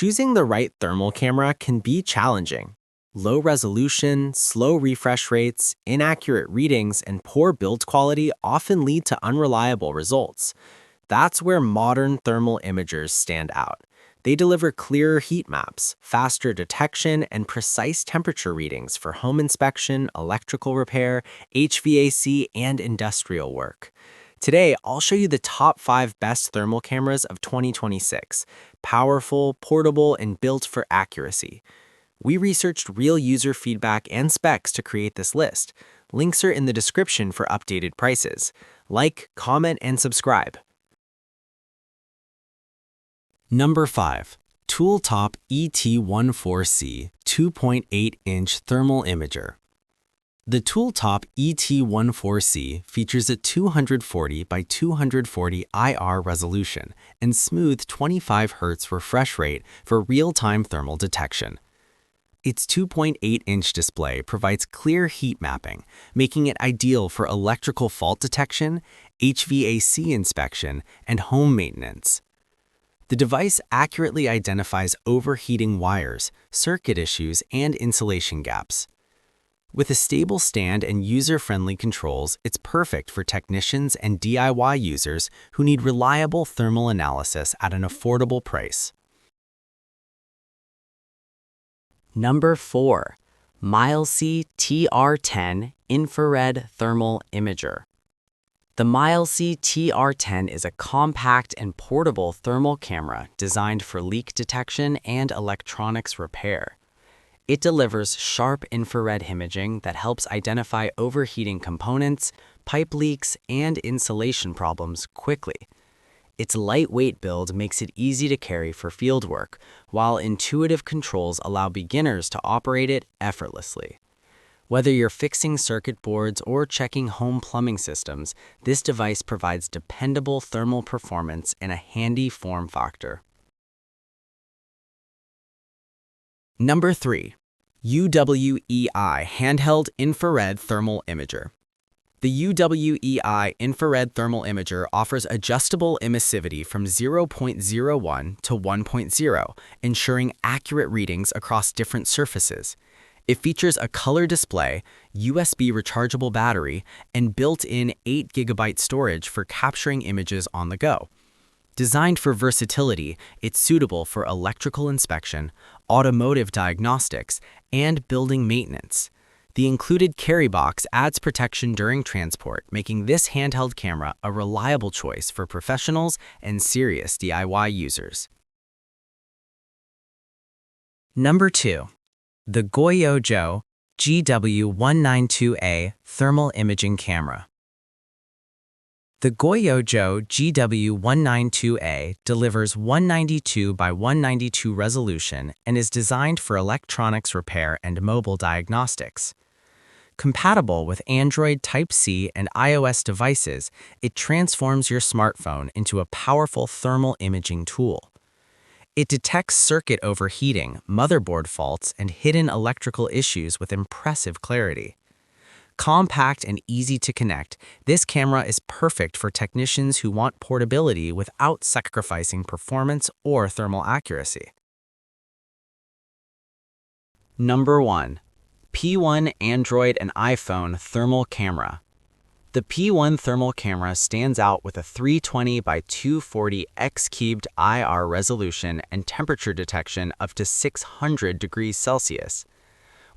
Choosing the right thermal camera can be challenging. Low resolution, slow refresh rates, inaccurate readings, and poor build quality often lead to unreliable results. That's where modern thermal imagers stand out. They deliver clearer heat maps, faster detection, and precise temperature readings for home inspection, electrical repair, HVAC, and industrial work. Today, I'll show you the top 5 best thermal cameras of 2026. Powerful, portable, and built for accuracy. We researched real user feedback and specs to create this list. Links are in the description for updated prices. Like, comment, and subscribe. Number 5. TOOLTOP ET14C 2.8-inch Thermal Imager. The TOOLTOP ET14C features a 240 by 240 IR resolution and smooth 25 Hz refresh rate for real-time thermal detection. Its 2.8-inch display provides clear heat mapping, making it ideal for electrical fault detection, HVAC inspection, and home maintenance. The device accurately identifies overheating wires, circuit issues, and insulation gaps. With a stable stand and user-friendly controls, it's perfect for technicians and DIY users who need reliable thermal analysis at an affordable price. Number 4. Mileseey TR10 Infrared Thermal Imager. The Mileseey TR10 is a compact and portable thermal camera designed for leak detection and electronics repair. It delivers sharp infrared imaging that helps identify overheating components, pipe leaks, and insulation problems quickly. Its lightweight build makes it easy to carry for fieldwork, while intuitive controls allow beginners to operate it effortlessly. Whether you're fixing circuit boards or checking home plumbing systems, this device provides dependable thermal performance in a handy form factor. Number 3. UWEI Handheld Infrared Thermal Imager. The UWEI Infrared Thermal Imager offers adjustable emissivity from 0.01 to 1.0, ensuring accurate readings across different surfaces. It features a color display, USB rechargeable battery, and built-in 8 GB storage for capturing images on the go. Designed for versatility, it's suitable for electrical inspection, automotive diagnostics, and building maintenance. The included carry box adds protection during transport, making this handheld camera a reliable choice for professionals and serious DIY users. Number 2. The GOYOJO GW192A Thermal Imaging Camera. The GOYOJO GW192A delivers 192 by 192 resolution and is designed for electronics repair and mobile diagnostics. Compatible with Android Type-C and iOS devices, it transforms your smartphone into a powerful thermal imaging tool. It detects circuit overheating, motherboard faults, and hidden electrical issues with impressive clarity. Compact and easy to connect, this camera is perfect for technicians who want portability without sacrificing performance or thermal accuracy. Number 1. P1 Android and iPhone Thermal Camera. The P1 thermal camera stands out with a 320 by 240 X-cubed IR resolution and temperature detection up to 600 degrees Celsius.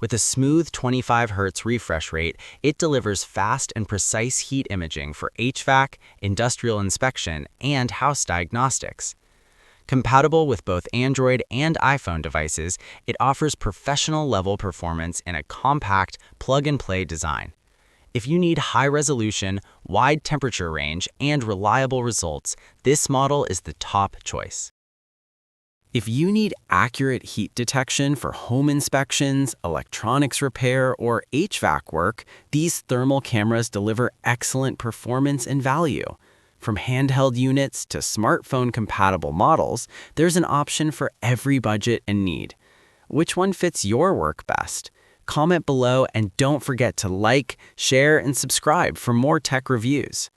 With a smooth 25 Hz refresh rate, it delivers fast and precise heat imaging for HVAC, industrial inspection, and house diagnostics. Compatible with both Android and iPhone devices, it offers professional-level performance in a compact, plug-and-play design. If you need high resolution, wide temperature range, and reliable results, this model is the top choice. If you need accurate heat detection for home inspections, electronics repair, or HVAC work, these thermal cameras deliver excellent performance and value. From handheld units to smartphone-compatible models, there's an option for every budget and need. Which one fits your work best? Comment below and don't forget to like, share, and subscribe for more tech reviews.